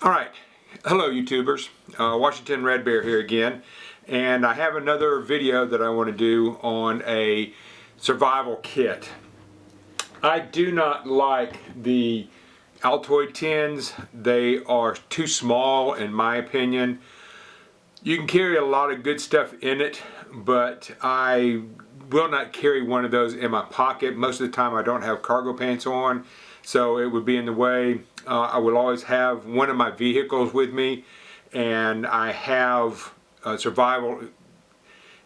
Alright, hello YouTubers, Washington Red Bear here again, and I have another video that I want to do on a survival kit. I do not like the Altoid tins. They are too small in my opinion. You can carry a lot of good stuff in it, but I will not carry one of those in my pocket. Most of the time I don't have cargo pants on, so it would be in the way. I will always have one of my vehicles with me, and I have survival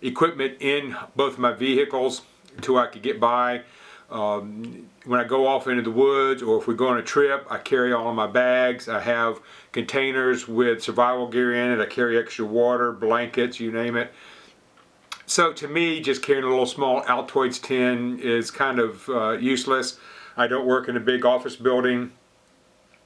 equipment in both of my vehicles until I could get by. When I go off into the woods, or if we go on a trip, I carry all of my bags. I have containers with survival gear in it. I carry extra water, blankets, you name it. So to me, just carrying a little small Altoids tin is kind of useless. I don't work in a big office building.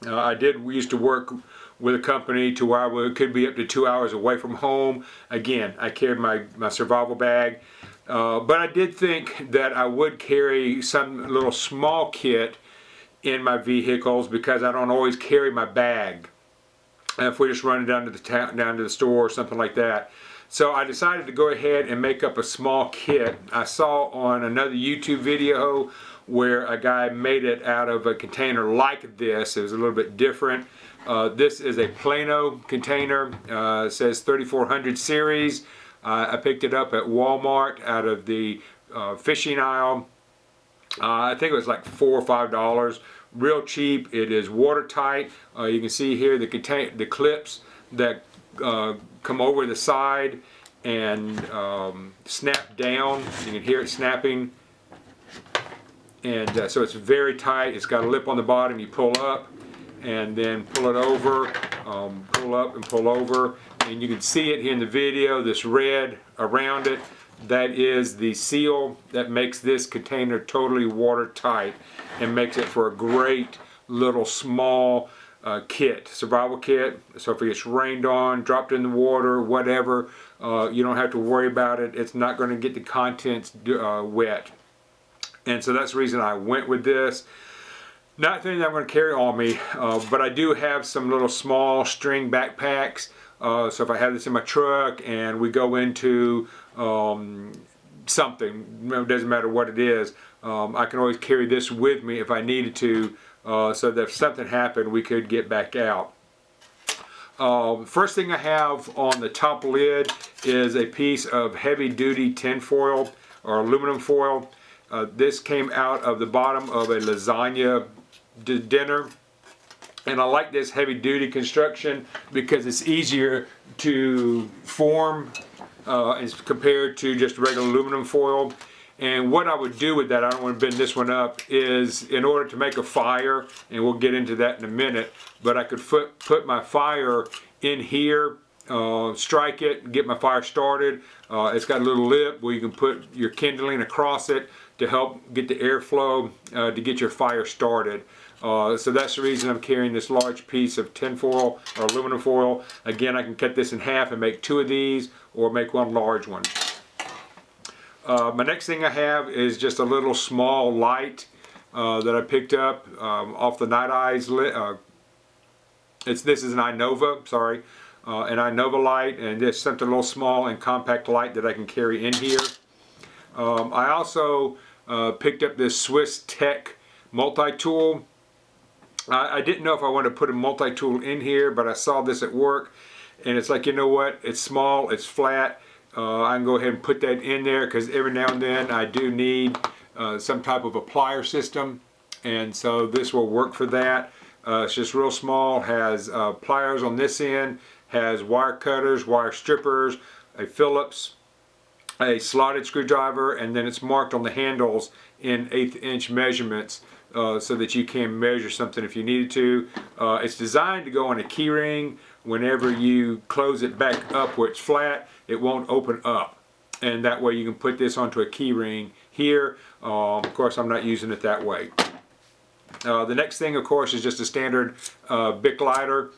I used to work with a company to where I could be up to 2 hours away from home. Again, I carried my survival bag. But I did think that I would carry some little small kit in my vehicles because I don't always carry my bag if we're just running down to the store or something like that. So I decided to go ahead and make up a small kit. I saw on another YouTube video where a guy made it out of a container like this. It was a little bit different. This is a Plano container. It says 3400 series. I picked it up at Walmart out of the fishing aisle. I think it was like $4 or $5. Real cheap. It is watertight. You can see here the clips that come over the side and snap down. You can hear it snapping. And so it's very tight. It's got a lip on the bottom. You pull up and then pull it over, pull up and pull over. And you can see it here in the video, this red around it. That is the seal that makes this container totally watertight and makes it for a great little small kit, survival kit. So if it gets rained on, dropped in the water, whatever, you don't have to worry about it. It's not going to get the contents wet. And so that's the reason I went with this. Not thinking that I'm going to carry on me, but I do have some little small string backpacks. So if I have this in my truck and we go into something, it doesn't matter what it is, I can always carry this with me if I needed to, so that if something happened, we could get back out. First thing I have on the top lid is a piece of heavy-duty tin foil or aluminum foil. This came out of the bottom of a lasagna dinner. And I like this heavy-duty construction because it's easier to form as compared to just regular aluminum foil. And what I would do with that, I don't want to bend this one up, is in order to make a fire, and we'll get into that in a minute, but I could put my fire in here, strike it, get my fire started. It's got a little lip where you can put your kindling across it to help get the airflow to get your fire started. So that's the reason I'm carrying this large piece of tin foil or aluminum foil. Again, I can cut this in half and make two of these or make one large one. My next thing I have is just a little small light that I picked up off the Nite Ize. This is an Inova, sorry. An Inova light, and just something a little small and compact light that I can carry in here. I also picked up this Swiss Tech multi-tool. I didn't know if I wanted to put a multi-tool in here, but I saw this at work, and it's like, you know what, it's small, it's flat. I can go ahead and put that in there because every now and then I do need some type of a plier system, and so this will work for that. It's just real small, has pliers on this end, has wire cutters, wire strippers, a Phillips, a slotted screwdriver, and then it's marked on the handles in 1/8 inch measurements so that you can measure something if you needed to. It's designed to go on a key ring. Whenever you close it back up where it's flat, it won't open up, and that way you can put this onto a key ring here. Of course, I'm not using it that way. The next thing, of course, is just a standard Bic lighter,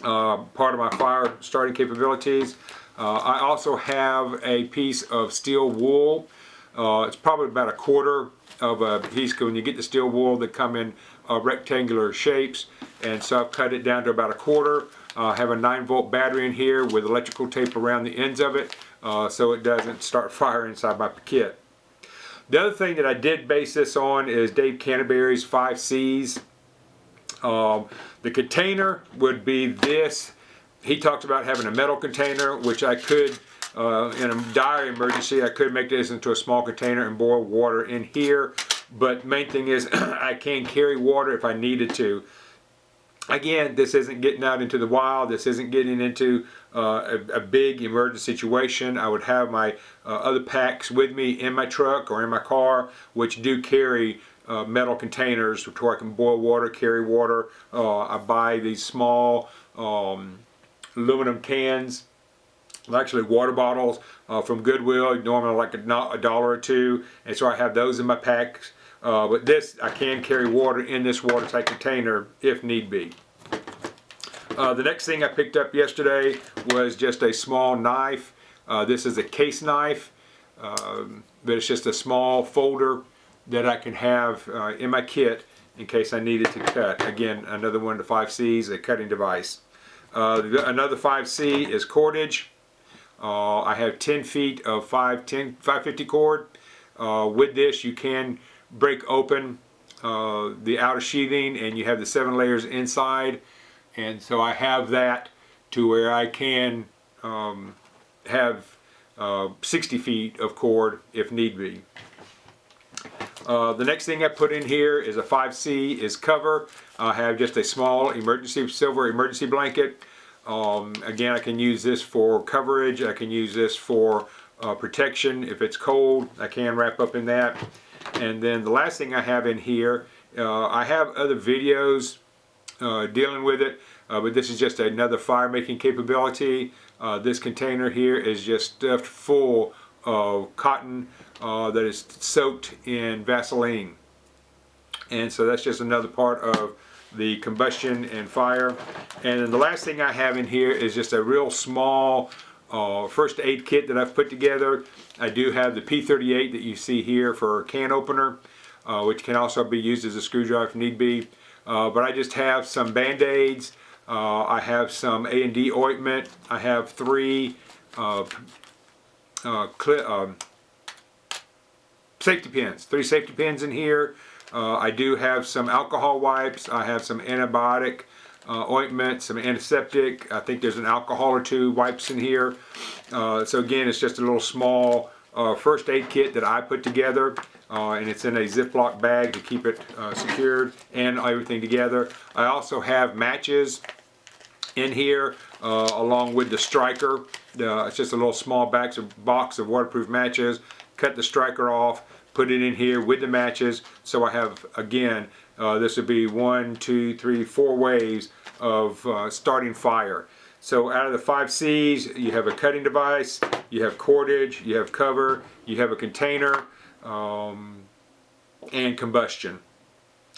part of my fire starting capabilities. I also have a piece of steel wool. It's probably about 1/4 of a piece. When you get the steel wool, they come in rectangular shapes, and so I've cut it down to about 1/4. I have a 9-volt battery in here with electrical tape around the ends of it, so it doesn't start fire inside my kit. The other thing that I did base this on is Dave Canterbury's 5 C's. The container would be this. He talks about having a metal container, which I could, in a dire emergency, I could make this into a small container and boil water in here. But main thing is I can carry water if I needed to. Again, this isn't getting out into the wild. This isn't getting into a big emergency situation. I would have my other packs with me in my truck or in my car, which do carry metal containers where I can boil water, carry water. I buy these small aluminum cans, actually water bottles from Goodwill, normally like $1 or $2, and so I have those in my packs. But this, I can carry water in this watertight container if need be. The next thing I picked up yesterday was just a small knife. This is a case knife, but it's just a small folder that I can have in my kit in case I needed to cut. Again, another one of the 5 C's, a cutting device. Another 5C is cordage. I have 10 feet of 550 cord. With this, you can break open the outer sheathing, and you have the 7 layers inside, and so I have that to where I can have 60 feet of cord if need be. The next thing I put in here is a 5C is cover. I have just a small silver emergency blanket. Again, I can use this for coverage. I can use this for protection. If it's cold, I can wrap up in that. And then the last thing I have in here, I have other videos dealing with it, but this is just another fire making capability. This container here is just stuffed full of cotton that is soaked in Vaseline, and so that's just another part of the combustion and fire. And then the last thing I have in here is just a real small first aid kit that I've put together. I do have the P38 that you see here for a can opener, which can also be used as a screwdriver if need be. But I just have some Band-Aids, I have some A&D ointment, I have 3 safety pins, 3 safety pins in here. I do have some alcohol wipes, I have some antibiotic ointment, some antiseptic. I think there's an alcohol or 2 wipes in here. So again, it's just a little small first aid kit that I put together, and it's in a Ziploc bag to keep it secured and everything together. I also have matches in here along with the striker. It's just a little small box of waterproof matches. Cut the striker off, put it in here with the matches. So I have, again, this would be 1, 2, 3, 4 ways of starting fire. So out of the 5 C's, you have a cutting device, you have cordage, you have cover, you have a container, and combustion.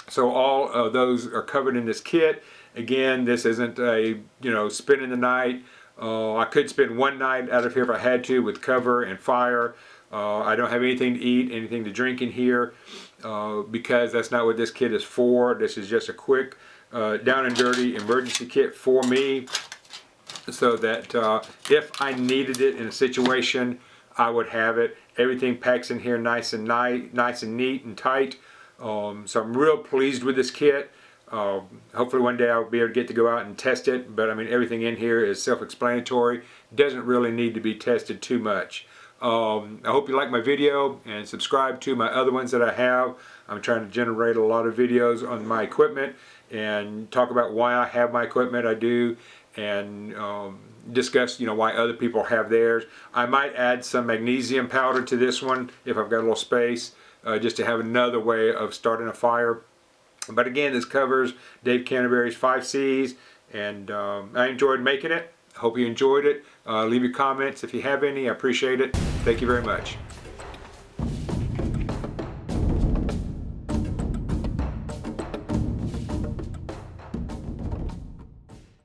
So all of those are covered in this kit. Again, this isn't a, spending the night. I could spend one night out of here if I had to with cover and fire. I don't have anything to eat, anything to drink in here, because that's not what this kit is for. This is just a quick down and dirty emergency kit for me, so that if I needed it in a situation, I would have it. Everything packs in here nice and neat and tight. So I'm real pleased with this kit. Hopefully one day I'll be able to get to go out and test it, but I mean, everything in here is self-explanatory. Doesn't really need to be tested too much. I hope you like my video and subscribe to my other ones that I have. I'm trying to generate a lot of videos on my equipment and talk about why I have my equipment I do, and discuss why other people have theirs. I might add some magnesium powder to this one if I've got a little space, just to have another way of starting a fire. But again, this covers Dave Canterbury's 5 C's, and I enjoyed making it. I hope you enjoyed it. Leave your comments if you have any. I appreciate it. Thank you very much.